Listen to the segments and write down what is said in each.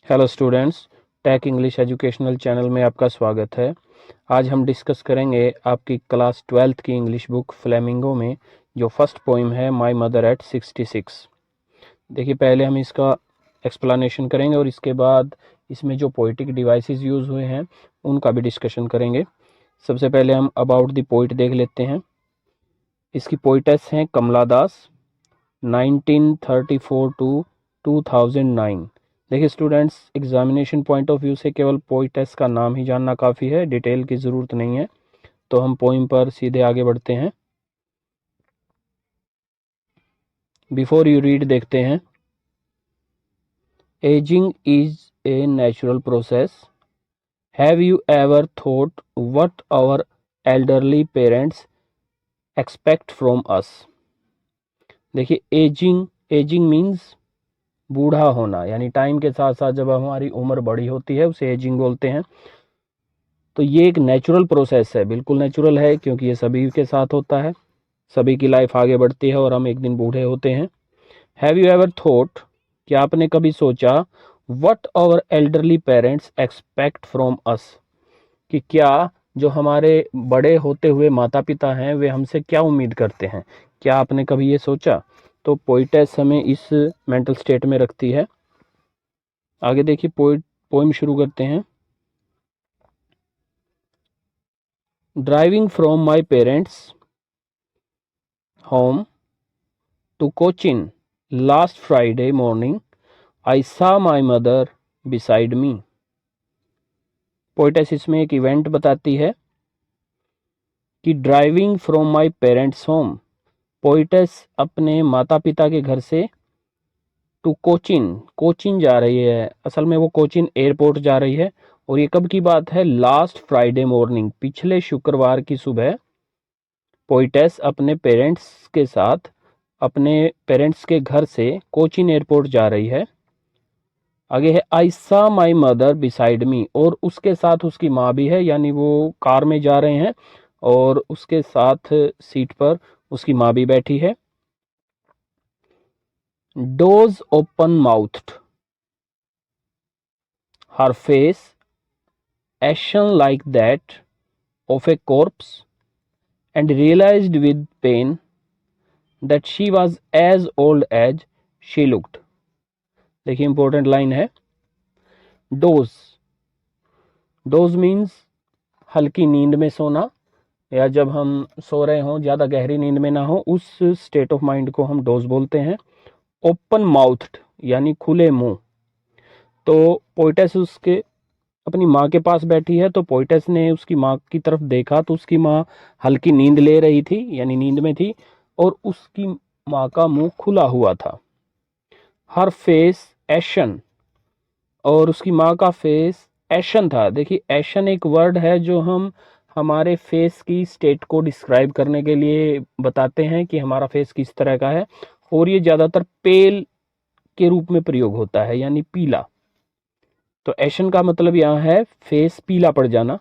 Hello students, tech English educational channel में आपका स्वागत है। आज हम डिस्कस करेंगे आपकी क्लास 12th की इंग्लिश बुक फ्लेमिंगो में जो फर्स्ट पोइम है माय मदर एट 66। देखिए, पहले हम इसका एक्सप्लेनेशन करेंगे और इसके बाद इसमें जो पोइटिक डिवाइसेस यूज़ हुए हैं उनका भी डिस्कशन करेंगे। सबसे पहले हम अबाउट द पोइट देख लेते हैं। इसकी पोइटेस हैं कमला दास, 1934 टू 2009। देखिए students, examination point of view से केवल पोइटेस का नाम ही जानना काफ़ी है, डिटेल की ज़रूरत नहीं है। तो हम पोइम पर सीधे आगे बढ़ते हैं। बिफोर यू रीड देखते हैं। Ageing is a natural process. Have you ever thought what our elderly parents expect from us. देखिए, एजिंग मीन्स बूढ़ा होना, यानी टाइम के साथ साथ जब हमारी उम्र बड़ी होती है उसे एजिंग बोलते हैं। तो ये एक नेचुरल प्रोसेस है, बिल्कुल नेचुरल है, क्योंकि ये सभी के साथ होता है। सभी की लाइफ आगे बढ़ती है और हम एक दिन बूढ़े होते हैं। हैव यू एवर थॉट, क्या आपने कभी सोचा, what our elderly parents expect from us, कि क्या जो हमारे बड़े होते हुए माता पिता हैं वे हमसे क्या उम्मीद करते हैं। क्या आपने कभी ये सोचा? तो पोइटेस हमें इस मेंटल स्टेट में रखती है। आगे देखिए, पोइम शुरू करते हैं। Driving from my parents home to Cochin last Friday morning I saw my mother beside me. Poetess इसमें एक इवेंट बताती है कि driving from my parents home, poetess अपने माता पिता के घर से टू कोचिन जा रही है। असल में वो कोचिन एयरपोर्ट जा रही है। और ये कब की बात है? लास्ट फ्राइडे मॉर्निंग, पिछले शुक्रवार की सुबह पोइटेस अपने पेरेंट्स के साथ अपने पेरेंट्स के घर से कोचिन एयरपोर्ट जा रही है। आगे है आई सा माई मदर बिसाइड मी, और उसके साथ उसकी माँ भी है, यानी वो कार में जा रहे हैं और उसके साथ सीट पर उसकी माँ भी बैठी है। Doze open mouthed, her face ashen like that of a corpse, and realized with pain that she was as old as she looked। देखिए, इंपॉर्टेंट लाइन है डोज। डोज मीन्स हल्की नींद में सोना, या जब हम सो रहे हों, ज़्यादा गहरी नींद में ना हो, उस स्टेट ऑफ माइंड को हम डोज बोलते हैं। ओपन माउथड यानी खुले मुंह। तो पोइटेस उसके अपनी माँ के पास बैठी है, तो पोइटेस ने उसकी माँ की तरफ देखा तो उसकी माँ हल्की नींद ले रही थी, यानी नींद में थी, और उसकी माँ का मुंह खुला हुआ था। हर फेस एशन, और उसकी माँ का फेस एशन था। देखिए, एशन एक वर्ड है जो हम हमारे फेस की स्टेट को डिस्क्राइब करने के लिए बताते हैं कि हमारा फेस किस तरह का है, और ये ज़्यादातर पेल के रूप में प्रयोग होता है, यानी पीला। तो एशन का मतलब यहाँ है फेस पीला पड़ जाना।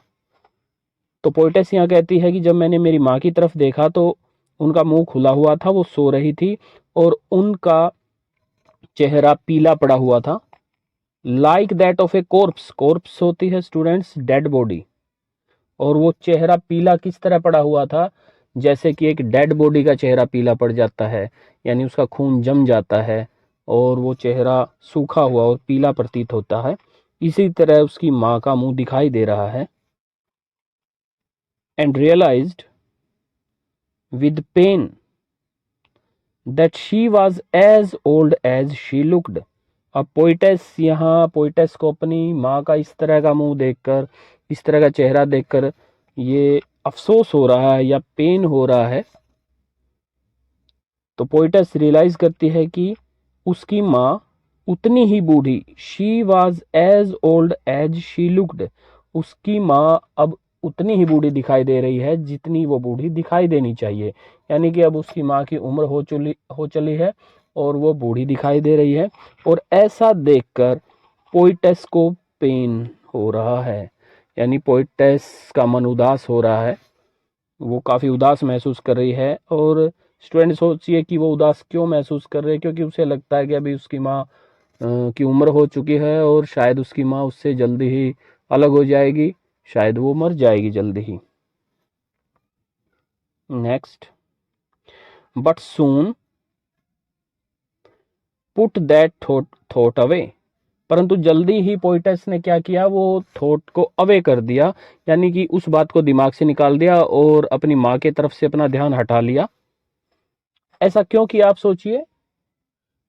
तो पोइटेस यहाँ कहती है कि जब मैंने मेरी माँ की तरफ देखा तो उनका मुंह खुला हुआ था, वो सो रही थी और उनका चेहरा पीला पड़ा हुआ था। Like that of A corpse, corpse होती है स्टूडेंट्स डेड बॉडी, और वो चेहरा पीला किस तरह पड़ा हुआ था? जैसे कि एक डेड बॉडी का चेहरा पीला पड़ जाता है, यानी उसका खून जम जाता है और वो चेहरा सूखा हुआ और पीला प्रतीत होता है। इसी तरह उसकी माँ का मुंह दिखाई दे रहा है। And realised with pain that she was as old as she looked। अब पोइटेस को अपनी माँ का इस तरह का मुंह देखकर, इस तरह का चेहरा देखकर ये अफसोस हो रहा है या पेन हो रहा है। तो पोइटेस रियलाइज करती है कि उसकी माँ उतनी ही बूढ़ी, she was as old as she looked, उसकी माँ अब उतनी ही बूढ़ी दिखाई दे रही है जितनी वो बूढ़ी दिखाई देनी चाहिए। यानी कि अब उसकी माँ की उम्र हो चली है और वो बूढ़ी दिखाई दे रही है, और ऐसा देखकर पोइटेस को पेन हो रहा है, यानी पोइटेस का मन उदास हो रहा है। वो काफ़ी उदास महसूस कर रही है। और स्टूडेंट सोचिए कि वो उदास क्यों महसूस कर रही है? क्योंकि उसे लगता है कि अभी उसकी माँ की उम्र हो चुकी है और शायद उसकी माँ उससे जल्दी ही अलग हो जाएगी, शायद वो मर जाएगी जल्दी ही। Next, but soon put that thought away. परंतु जल्दी ही पोइटस ने क्या किया, वो थॉट को अवे कर दिया, यानी कि उस बात को दिमाग से निकाल दिया और अपनी माँ के तरफ से अपना ध्यान हटा लिया। ऐसा क्यों किया आप सोचिए?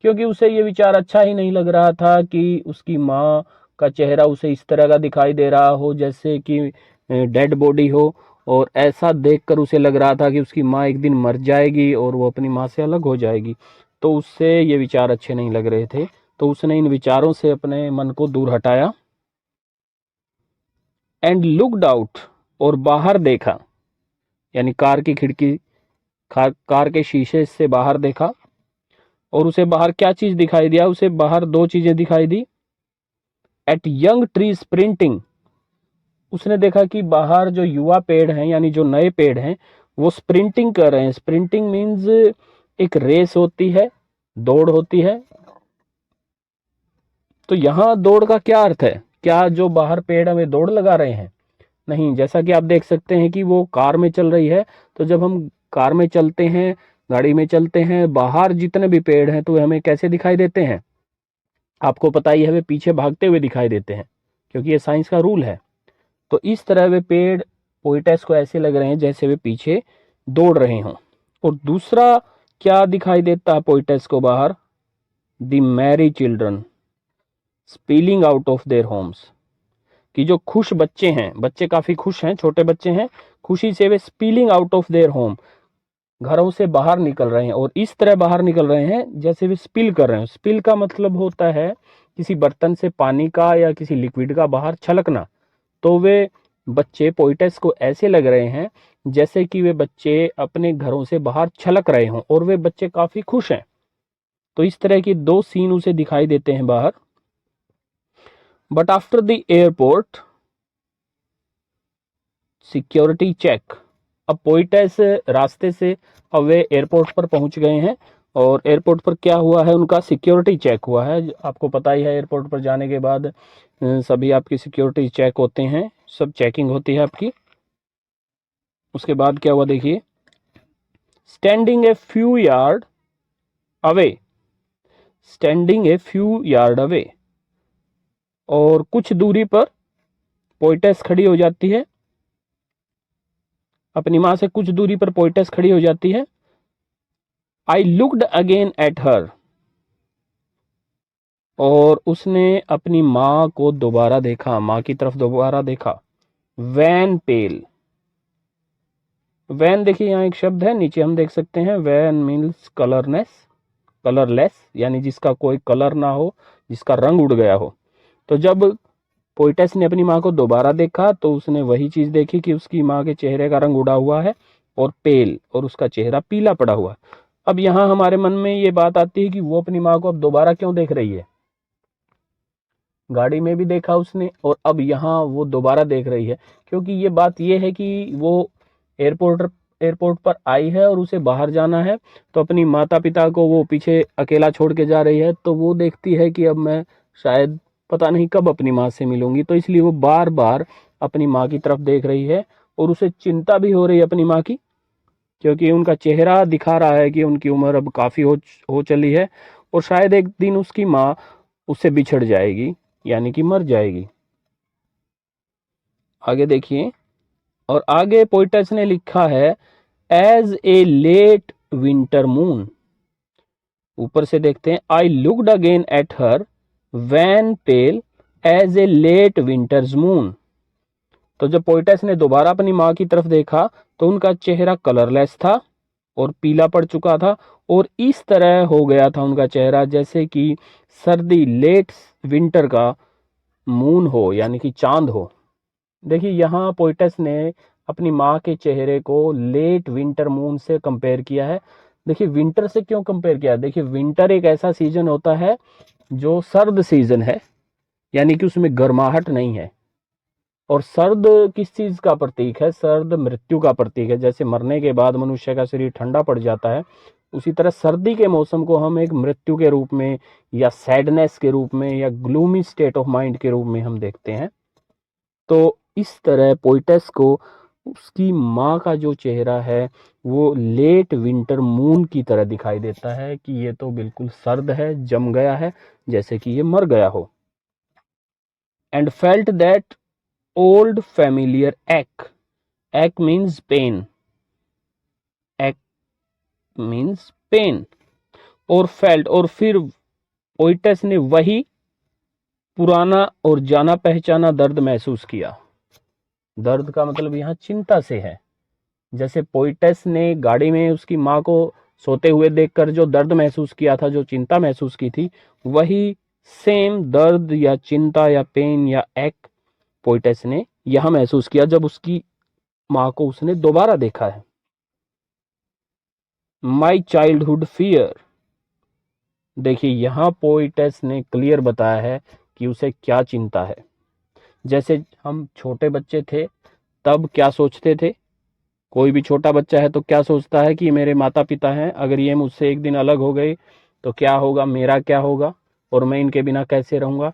क्योंकि उसे ये विचार अच्छा ही नहीं लग रहा था कि उसकी माँ का चेहरा उसे इस तरह का दिखाई दे रहा हो जैसे कि डेड बॉडी हो, और ऐसा देखकर उसे लग रहा था कि उसकी माँ एक दिन मर जाएगी और वो अपनी माँ से अलग हो जाएगी। तो उससे ये विचार अच्छे नहीं लग रहे थे, तो उसने इन विचारों से अपने मन को दूर हटाया। एंड लुक्ड आउट, और बाहर देखा, यानी कार की खिड़की, कार के शीशे से बाहर देखा। और उसे बाहर क्या चीज दिखाई दिया? उसे बाहर दो चीजें दिखाई दी। एट यंग ट्री स्प्रिंटिंग, उसने देखा कि बाहर जो युवा पेड़ हैं, यानी जो नए पेड़ हैं, वो स्प्रिंटिंग कर रहे हैं। स्प्रिंटिंग मीन्स एक रेस होती है, दौड़ होती है। तो यहाँ दौड़ का क्या अर्थ है? क्या जो बाहर पेड़ है वे दौड़ लगा रहे हैं? नहीं, जैसा कि आप देख सकते हैं कि वो कार में चल रही है। तो जब हम कार में चलते हैं, गाड़ी में चलते हैं, बाहर जितने भी पेड़ हैं तो वे हमें कैसे दिखाई देते हैं? आपको पता ही है, वे पीछे भागते हुए दिखाई देते हैं, क्योंकि ये साइंस का रूल है। तो इस तरह वे पेड़ पोइटस को ऐसे लग रहे हैं जैसे वे पीछे दौड़ रहे हों। और दूसरा क्या दिखाई देता है पोइटस को बाहर? The Mary children spilling out of their homes, कि जो खुश बच्चे हैं, बच्चे काफी खुश हैं, छोटे बच्चे हैं, खुशी से वे spilling out of their home, घरों से बाहर निकल रहे हैं। और इस तरह बाहर निकल रहे हैं जैसे वे स्पिल कर रहे हैं। स्पिल का मतलब होता है किसी बर्तन से पानी का या किसी लिक्विड का बाहर छलकना। तो वे बच्चे पोइटस को ऐसे लग रहे हैं जैसे कि वे बच्चे अपने घरों से बाहर छलक रहे हों, और वे बच्चे काफी खुश हैं। तो इस तरह की दो सीन उसे दिखाई देते हैं बाहर। But after the airport security check, अब पोइटस रास्ते से, अब वे एयरपोर्ट पर पहुंच गए हैं, और एयरपोर्ट पर क्या हुआ है, उनका सिक्योरिटी चेक हुआ है। आपको पता ही है, एयरपोर्ट पर जाने के बाद सभी आपकी सिक्योरिटी चेक होते हैं, सब चेकिंग होती है आपकी। उसके बाद क्या हुआ देखिए, standing a few yard away, standing a few yard away, और कुछ दूरी पर पोइटस खड़ी हो जाती है, अपनी माँ से कुछ दूरी पर पोइटस खड़ी हो जाती है। आई लुक्ड अगेन एट हर, और उसने अपनी माँ को दोबारा देखा, माँ की तरफ दोबारा देखा। वैन पेल, वैन देखिए यहाँ एक शब्द है, नीचे हम देख सकते हैं, वैन मीन्स कलरनेस, कलरलेस, यानी जिसका कोई कलर ना हो, जिसका रंग उड़ गया हो। तो जब पोइटस ने अपनी माँ को दोबारा देखा तो उसने वही चीज देखी कि उसकी माँ के चेहरे का रंग उड़ा हुआ है और पेल, और उसका चेहरा पीला पड़ा हुआ। अब यहाँ हमारे मन में ये बात आती है कि वो अपनी माँ को अब दोबारा क्यों देख रही है? गाड़ी में भी देखा उसने, और अब यहाँ वो दोबारा देख रही है, क्योंकि ये बात ये है कि वो एयरपोर्ट पर आई है और उसे बाहर जाना है। तो अपनी माता पिता को वो पीछे अकेला छोड़ के जा रही है, तो वो देखती है कि अब मैं शायद पता नहीं कब अपनी माँ से मिलूंगी। तो इसलिए वो बार बार अपनी माँ की तरफ देख रही है, और उसे चिंता भी हो रही है अपनी माँ की, क्योंकि उनका चेहरा दिखा रहा है कि उनकी उम्र अब काफ़ी हो चली है, और शायद एक दिन उसकी माँ उससे बिछड़ जाएगी, यानी कि मर जाएगी। आगे देखिए, और आगे पोइटस ने लिखा है as a late winter moon. ऊपर से देखते हैं, I looked again at her wan pale as a late winter's moon. तो जब पोइटस ने दोबारा अपनी माँ की तरफ देखा तो उनका चेहरा कलरलेस था और पीला पड़ चुका था, और इस तरह हो गया था उनका चेहरा जैसे कि सर्दी, लेट विंटर का मून हो, यानी कि चांद हो। देखिए यहाँ पोइटस ने अपनी माँ के चेहरे को लेट विंटर मून से कंपेयर किया है। देखिए विंटर से क्यों कंपेयर किया? देखिए विंटर एक ऐसा सीजन होता है जो सर्द सीजन है, यानी कि उसमें गर्माहट नहीं है। और सर्द किस चीज का प्रतीक है? सर्द मृत्यु का प्रतीक है। जैसे मरने के बाद मनुष्य का शरीर ठंडा पड़ जाता है, उसी तरह सर्दी के मौसम को हम एक मृत्यु के रूप में या सैडनेस के रूप में या ग्लूमी स्टेट ऑफ माइंड के रूप में हम देखते हैं। तो इस तरह पोइटस को उसकी माँ का जो चेहरा है वो लेट विंटर मून की तरह दिखाई देता है कि ये तो बिल्कुल सर्द है, जम गया है, जैसे कि ये मर गया हो। And felt that old familiar एक मीन्स पेन, एक मीन्स पेन, और फेल्ट और फिर पोइटस ने वही पुराना और जाना पहचाना दर्द महसूस किया। दर्द का मतलब यहाँ चिंता से है। जैसे पोइटस ने गाड़ी में उसकी माँ को सोते हुए देखकर जो दर्द महसूस किया था, जो चिंता महसूस की थी, वही सेम दर्द या चिंता या पेन या एक पोइटस ने यहां महसूस किया जब उसकी माँ को उसने दोबारा देखा है। माई चाइल्डहुड फियर, देखिए यहां पोइटस ने क्लियर बताया है कि उसे क्या चिंता है। जैसे हम छोटे बच्चे थे तब क्या सोचते थे, कोई भी छोटा बच्चा है तो क्या सोचता है कि मेरे माता पिता हैं, अगर ये मुझसे एक दिन अलग हो गए तो क्या होगा, मेरा क्या होगा और मैं इनके बिना कैसे रहूंगा।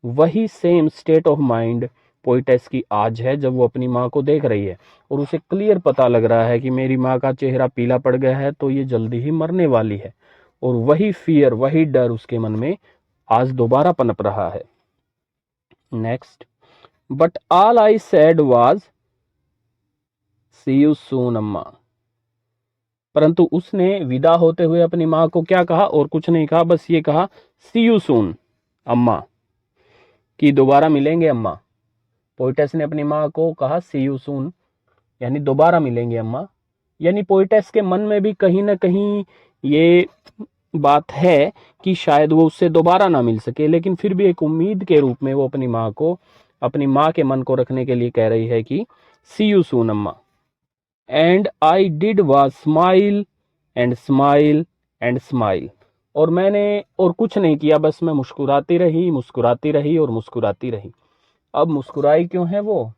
वही same state of mind poet's की आज है जब वो अपनी माँ को देख रही है और उसे क्लियर पता लग रहा है कि मेरी माँ का चेहरा पीला पड़ गया है तो ये जल्दी ही मरने वाली है, और वही फियर, वही डर उसके मन में आज दोबारा पनप रहा है। Next, but all I said was see you soon Amma, परंतु उसने विदा होते हुए अपनी माँ को क्या कहा, और कुछ नहीं कहा, बस ये कहा सी यू सून अम्मा, कि दोबारा मिलेंगे अम्मा। पोइटस ने अपनी माँ को कहा सी यू सून, यानी दोबारा मिलेंगे अम्मा। यानी पोइटस के मन में भी कहीं ना कहीं ये बात है कि शायद वो उससे दोबारा ना मिल सके, लेकिन फिर भी एक उम्मीद के रूप में वो अपनी माँ को, अपनी माँ के मन को रखने के लिए कह रही है कि सी यू सून अम्मा। And I did was smile and smile and smile, और मैंने और कुछ नहीं किया, बस मैं मुस्कुराती रही, मुस्कुराती रही और मुस्कुराती रही। अब मुस्कुराई क्यों है वो,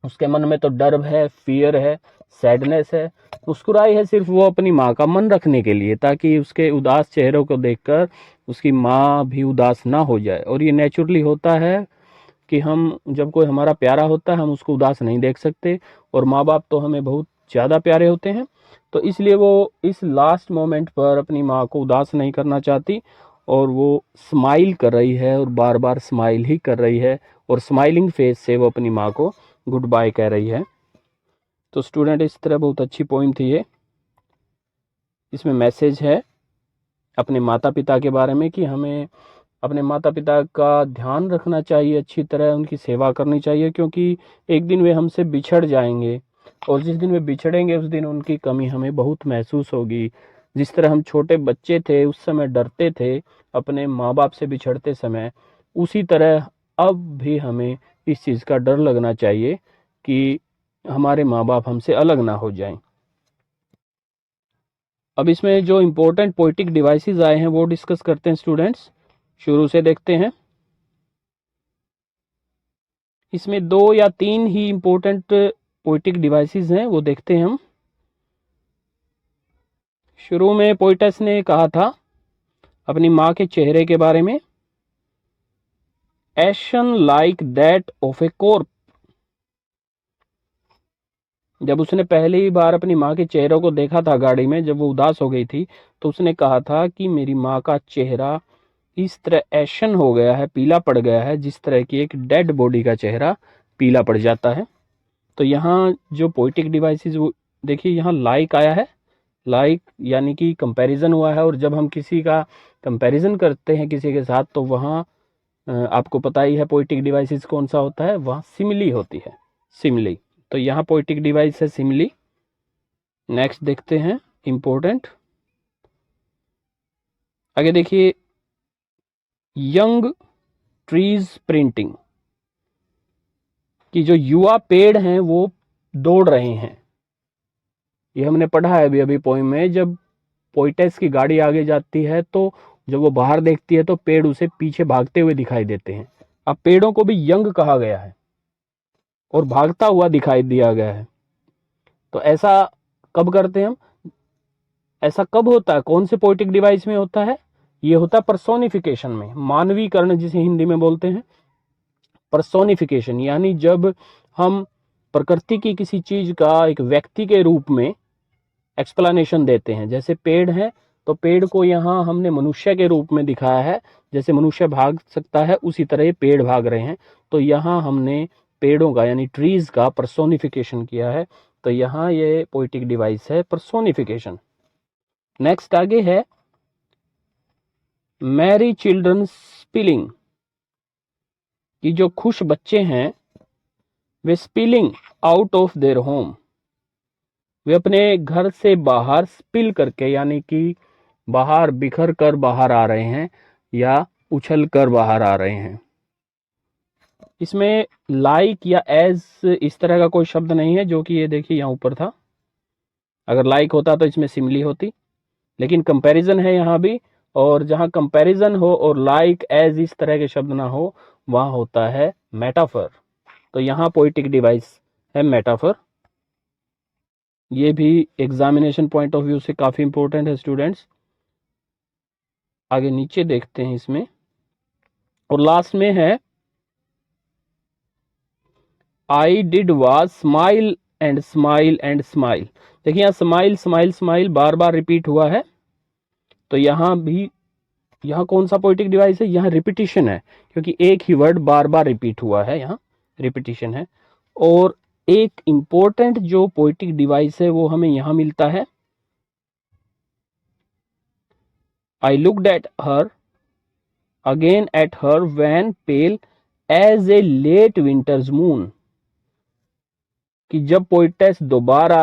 उसके मन में तो डर है, फियर है, सैडनेस है। मुस्कुराई है सिर्फ वो अपनी माँ का मन रखने के लिए, ताकि उसके उदास चेहरों को देखकर उसकी माँ भी उदास ना हो जाए। और ये नेचुरली होता है कि हम जब कोई हमारा प्यारा होता है हम उसको उदास नहीं देख सकते, और माँ बाप तो हमें बहुत ज़्यादा प्यारे होते हैं, तो इसलिए वो इस लास्ट मोमेंट पर अपनी माँ को उदास नहीं करना चाहती और वो स्माइल कर रही है और बार बार स्माइल ही कर रही है, और स्माइलिंग फेस से वो अपनी माँ को गुड बाय कह रही है। तो स्टूडेंट इस तरह बहुत अच्छी पोइम थी ये। इसमें मैसेज है अपने माता पिता के बारे में कि हमें अपने माता पिता का ध्यान रखना चाहिए, अच्छी तरह उनकी सेवा करनी चाहिए, क्योंकि एक दिन वे हमसे बिछड़ जाएंगे, और जिस दिन वे बिछड़ेंगे उस दिन उनकी कमी हमें बहुत महसूस होगी। जिस तरह हम छोटे बच्चे थे उस समय डरते थे अपने माँ बाप से बिछड़ते समय, उसी तरह अब भी हमें इस चीज़ का डर लगना चाहिए कि हमारे माँ बाप हमसे अलग ना हो जाएं। अब इसमें जो इम्पोर्टेंट पोइटिक डिवाइसेस आए हैं वो डिस्कस करते हैं स्टूडेंट्स। शुरू से देखते हैं। इसमें 2 या 3 ही इम्पोर्टेंट पोइटिक डिवाइसेस हैं, वो देखते हैं हम। शुरू में पोइटस ने कहा था अपनी माँ के चेहरे के बारे में, एशन like that of A Corp. जब उसने पहली बार अपनी माँ के चेहरे को देखा था गाड़ी में, जब वो उदास हो गई थी, तो उसने कहा था कि मेरी माँ का चेहरा इस तरह एशन हो गया है, पीला पड़ गया है, जिस तरह की एक डेड बॉडी का चेहरा पीला पड़ जाता है। तो यहाँ जो पोइटिक डिवाइसेस, वो देखिए यहाँ लाइक आया है, लाइक यानी कि कंपैरिजन हुआ है, और जब हम किसी का कंपैरिजन करते हैं किसी के साथ तो वहाँ आपको पता ही है पोइटिक डिवाइसेस कौन सा होता है, वहाँ सिमिली होती है, सिमिली। तो यहाँ पोइटिक डिवाइस है सिमिली। नेक्स्ट देखते हैं इंपॉर्टेंट, आगे देखिए, यंग ट्रीज प्रिंटिंग, कि जो युवा पेड़ हैं वो दौड़ रहे हैं। ये हमने पढ़ा है अभी अभी पोइम में, जब पोइटस की गाड़ी आगे जाती है तो जब वो बाहर देखती है तो पेड़ उसे पीछे भागते हुए दिखाई देते हैं। अब पेड़ों को भी यंग कहा गया है और भागता हुआ दिखाई दिया गया है। तो ऐसा कब करते हैं हम, ऐसा कब होता है, कौन से पोइटिक डिवाइस में होता है? ये होता है पर्सोनिफिकेशन में, मानवीकरण जिसे हिंदी में बोलते हैं, पर्सोनिफिकेशन। यानी जब हम प्रकृति की किसी चीज का एक व्यक्ति के रूप में एक्सप्लेनेशन देते हैं। जैसे पेड़ है, तो पेड़ को यहाँ हमने मनुष्य के रूप में दिखाया है, जैसे मनुष्य भाग सकता है उसी तरह ये पेड़ भाग रहे हैं। तो यहाँ हमने पेड़ों का यानी ट्रीज का पर्सोनिफिकेशन किया है। तो यहाँ ये पोइटिक डिवाइस है पर्सोनिफिकेशन। नेक्स्ट आगे है मैरी चिल्ड्रन स्पिलिंग, कि जो खुश बच्चे हैं वे spilling out of their home, वे अपने घर से बाहर स्पिल करके यानी कि बाहर बिखर कर बाहर आ रहे हैं या उछल कर बाहर आ रहे हैं। इसमें लाइक या एज इस तरह का कोई शब्द नहीं है, जो कि ये देखिए यहाँ ऊपर था। अगर लाइक होता तो इसमें सिमिली होती, लेकिन कंपैरिजन है यहाँ भी। और जहाँ कंपैरिजन हो और लाइक एज इस तरह के शब्द ना हो, वहाँ होता है मेटाफर। तो यहाँ पोइटिक डिवाइस है मेटाफर। ये भी एग्जामिनेशन पॉइंट ऑफ व्यू से काफी इंपॉर्टेंट है स्टूडेंट्स। आगे नीचे देखते हैं इसमें, और लास्ट में है I did was smile and smile and smile. देखिए यहाँ स्माइल स्माइल स्माइल बार बार रिपीट हुआ है। तो यहाँ भी, यहाँ कौन सा पोइटिक डिवाइस है? यहाँ रिपीटिशन है, क्योंकि एक ही वर्ड बार बार रिपीट हुआ है, यहाँ रिपीटिशन है। और एक इंपॉर्टेंट जो पोइटिक डिवाइस है वो हमें यहाँ मिलता है, I looked at her again at her when pale as a late winter's moon, कि जब पोइटेस दोबारा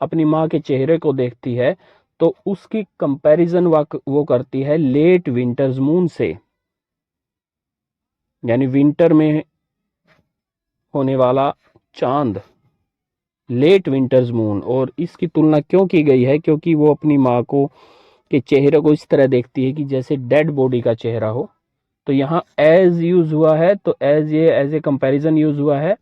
अपनी माँ के चेहरे को देखती है तो उसकी कंपैरिजन वो करती है लेट विंटर्स मून से, यानी विंटर में होने वाला चांद, लेट विंटर्स मून। और इसकी तुलना क्यों की गई है? क्योंकि वो अपनी माँ को के चेहरे को इस तरह देखती है कि जैसे डेड बॉडी का चेहरा हो। तो यहाँ एज यूज हुआ है, तो एज ये एज ए कंपैरिजन यूज हुआ है।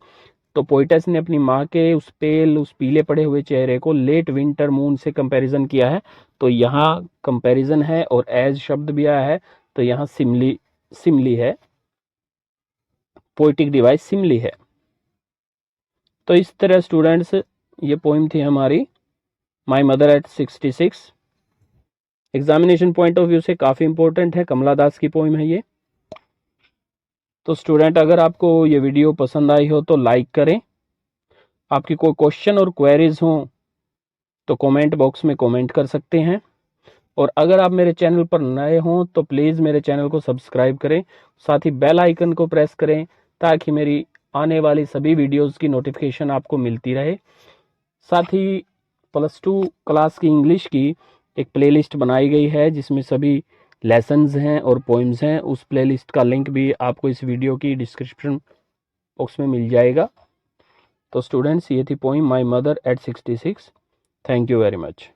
तो पोइटेस ने अपनी माँ के उस पीले पड़े हुए चेहरे को लेट विंटर मून से कंपैरिजन किया है। तो यहाँ कंपैरिजन है और एज शब्द भी आया है, तो यहाँ सिमली है, पोइटिक डिवाइस सिमली है। तो इस तरह स्टूडेंट्स ये पोइम थी हमारी my mother eight 66। Examination point of view से काफ़ी इंपॉर्टेंट है, कमला दास की पोइम है ये। तो स्टूडेंट अगर आपको ये वीडियो पसंद आई हो तो लाइक करें। आपकी कोई क्वेश्चन और क्वेरीज हो तो कमेंट बॉक्स में कमेंट कर सकते हैं। और अगर आप मेरे चैनल पर नए हों तो प्लीज़ मेरे चैनल को सब्सक्राइब करें, साथ ही बेल आइकन को प्रेस करें ताकि मेरी आने वाली सभी वीडियोस की नोटिफिकेशन आपको मिलती रहे। साथ ही +2 क्लास की इंग्लिश की एक प्लेलिस्ट बनाई गई है जिसमें सभी लेसन्स हैं और पोइम्स हैं। उस प्लेलिस्ट का लिंक भी आपको इस वीडियो की डिस्क्रिप्शन बॉक्स में मिल जाएगा। तो स्टूडेंट्स ये थी poem my mother eight 66। Thank you very much.